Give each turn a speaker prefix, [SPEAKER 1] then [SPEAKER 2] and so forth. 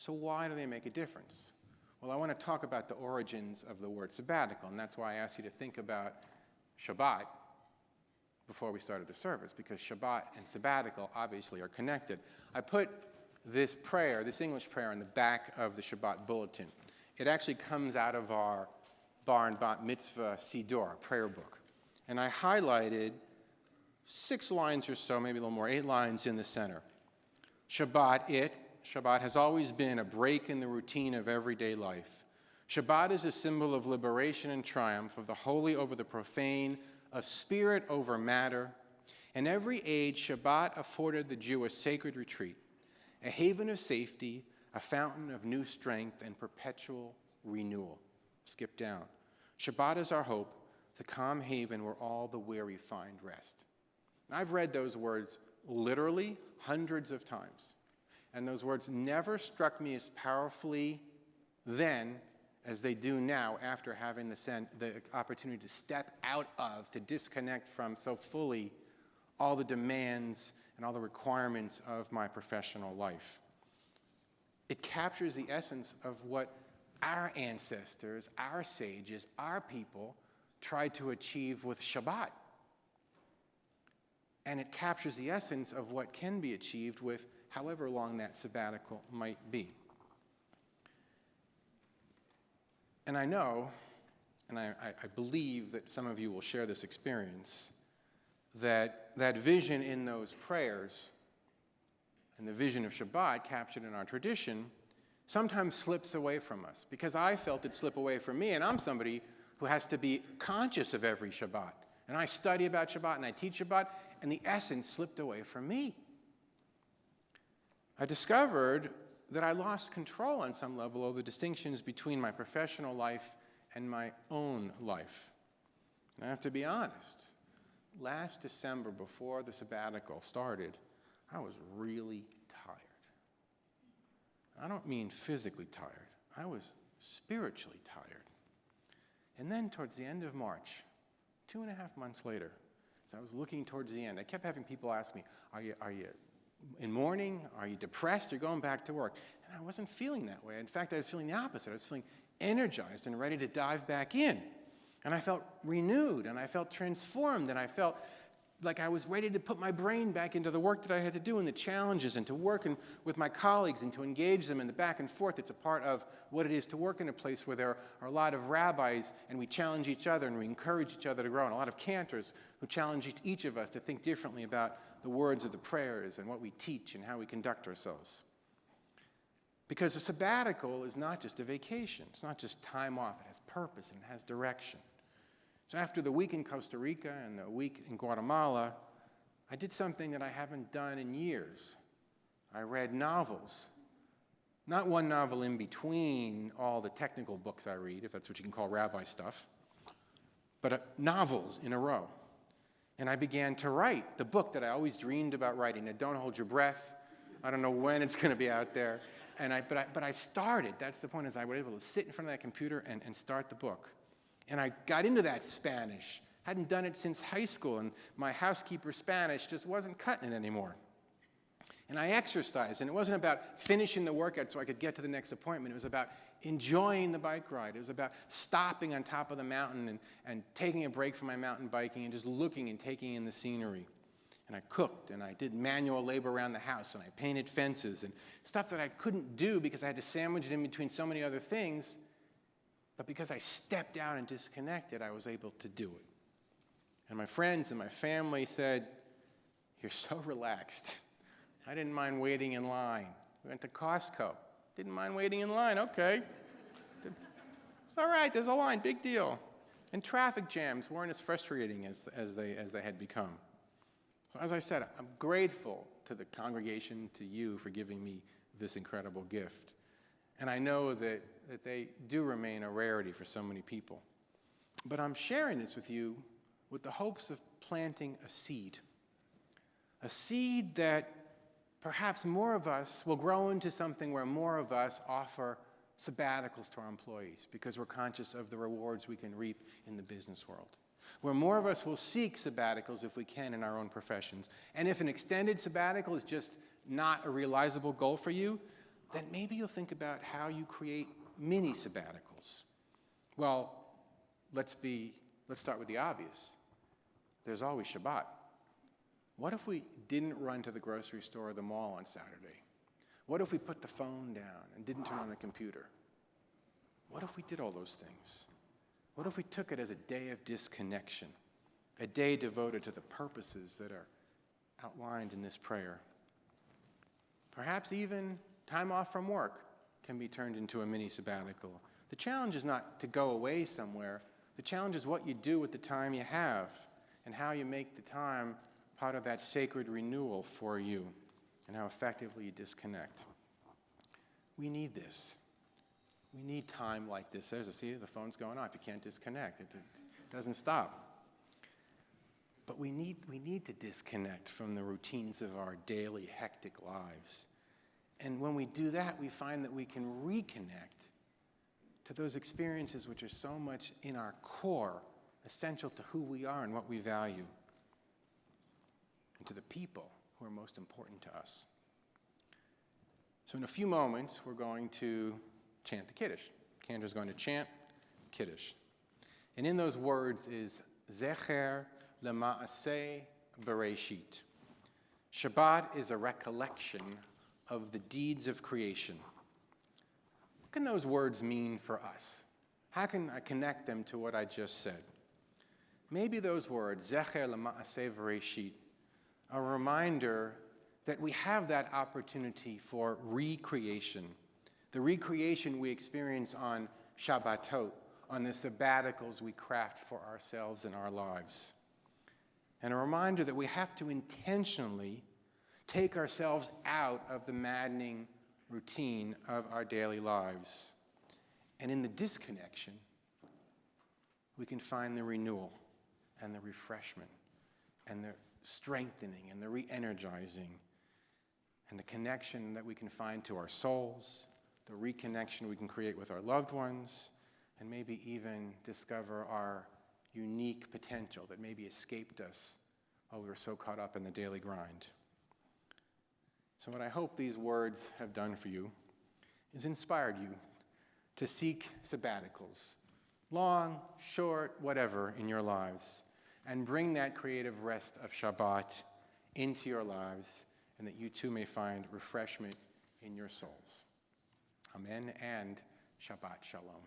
[SPEAKER 1] So why do they make a difference? Well, I want to talk about the origins of the word sabbatical, and that's why I asked you to think about Shabbat before we started the service, because Shabbat and sabbatical obviously are connected. I put this prayer, this English prayer, on the back of the Shabbat bulletin. It actually comes out of our Bar and Bat Mitzvah Siddur, prayer book. And I highlighted 6 lines or so, maybe a little more, 8 lines in the center. Shabbat has always been a break in the routine of everyday life. Shabbat is a symbol of liberation and triumph, of the holy over the profane, of spirit over matter. In every age, Shabbat afforded the Jew a sacred retreat, a haven of safety, a fountain of new strength and perpetual renewal. Skip down. Shabbat is our hope, the calm haven where all the weary find rest. I've read those words literally hundreds of times, and those words never struck me as powerfully then as they do now after having the opportunity to step out of, to disconnect from so fully all the demands and all the requirements of my professional life. It captures the essence of what our ancestors, our sages, our people tried to achieve with Shabbat. And it captures the essence of what can be achieved with however long that sabbatical might be. And I know, and I believe that some of you will share this experience, that vision in those prayers and the vision of Shabbat captured in our tradition sometimes slips away from us, because I felt it slip away from me, and I'm somebody who has to be conscious of every Shabbat. And I study about Shabbat and I teach Shabbat, and the essence slipped away from me. I discovered that I lost control on some level of the distinctions between my professional life and my own life. And I have to be honest, last December, before the sabbatical started, I was really tired. I don't mean physically tired. I was spiritually tired. And then towards the end of March, 2.5 months later, as I was looking towards the end, I kept having people ask me, are you in mourning? Are you depressed? You're going back to work. And I wasn't feeling that way. In fact, I was feeling the opposite. I was feeling energized and ready to dive back in. And I felt renewed, and I felt transformed, and I felt like I was ready to put my brain back into the work that I had to do and the challenges, and to work with my colleagues and to engage them in the back and forth. It's a part of what it is to work in a place where there are a lot of rabbis, and we challenge each other and we encourage each other to grow, and a lot of cantors who challenge each of us to think differently about the words of the prayers and what we teach and how we conduct ourselves. Because a sabbatical is not just a vacation. It's not just time off. It has purpose and it has direction. So after the week in Costa Rica and the week in Guatemala, I did something that I haven't done in years. I read novels. Not one novel in between all the technical books I read, if that's what you can call rabbi stuff, but novels in a row. And I began to write the book that I always dreamed about writing. Now, don't hold your breath. I don't know when it's going to be out there. But I started. That's the point, is I was able to sit in front of that computer and start the book. And I got into that Spanish. Hadn't done it since high school, and my housekeeper's Spanish just wasn't cutting it anymore. And I exercised, and it wasn't about finishing the workout so I could get to the next appointment. It was about enjoying the bike ride. It was about stopping on top of the mountain and taking a break from my mountain biking and just looking and taking in the scenery. And I cooked, and I did manual labor around the house, and I painted fences and stuff that I couldn't do because I had to sandwich it in between so many other things. But because I stepped out and disconnected, I was able to do it. And my friends and my family said, "You're so relaxed." I didn't mind waiting in line. We went to Costco. Didn't mind waiting in line. Okay. It's all right. There's a line. Big deal. And traffic jams weren't as frustrating as they had become. So as I said, I'm grateful to the congregation, to you, for giving me this incredible gift. And I know that they do remain a rarity for so many people. But I'm sharing this with you with the hopes of planting a seed that perhaps more of us will grow into something where more of us offer sabbaticals to our employees because we're conscious of the rewards we can reap in the business world. Where more of us will seek sabbaticals if we can in our own professions. And if an extended sabbatical is just not a realizable goal for you, then maybe you'll think about how you create mini sabbaticals. Well, let's start with the obvious. There's always Shabbat. What if we didn't run to the grocery store or the mall on Saturday? What if we put the phone down and didn't turn on the computer? What if we did all those things? What if we took it as a day of disconnection, a day devoted to the purposes that are outlined in this prayer? Perhaps even time off from work can be turned into a mini sabbatical. The challenge is not to go away somewhere. The challenge is what you do with the time you have and how you make the time part of that sacred renewal for you and how effectively you disconnect. We need this. We need time like this. See, the phone's going off. You can't disconnect. It doesn't stop. But we need to disconnect from the routines of our daily hectic lives. And when we do that, we find that we can reconnect to those experiences which are so much in our core, essential to who we are and what we value, and to the people who are most important to us. So in a few moments, we're going to chant the Kiddush. Kandra's going to chant Kiddush. And in those words is Zecher Lema'aseh Bereshit. Shabbat is a recollection of the deeds of creation. What can those words mean for us? How can I connect them to what I just said? Maybe those words, Zecher Lema'aseh Bereshit, are a reminder that we have that opportunity for recreation. The recreation we experience on Shabbatot, on the sabbaticals we craft for ourselves and our lives. And a reminder that we have to intentionally take ourselves out of the maddening routine of our daily lives. And in the disconnection, we can find the renewal and the refreshment and the strengthening and the re-energizing and the connection that we can find to our souls, the reconnection we can create with our loved ones, and maybe even discover our unique potential that maybe escaped us while we were so caught up in the daily grind. So what I hope these words have done for you is inspired you to seek sabbaticals, long, short, whatever, in your lives, and bring that creative rest of Shabbat into your lives, and that you too may find refreshment in your souls. Amen and Shabbat Shalom.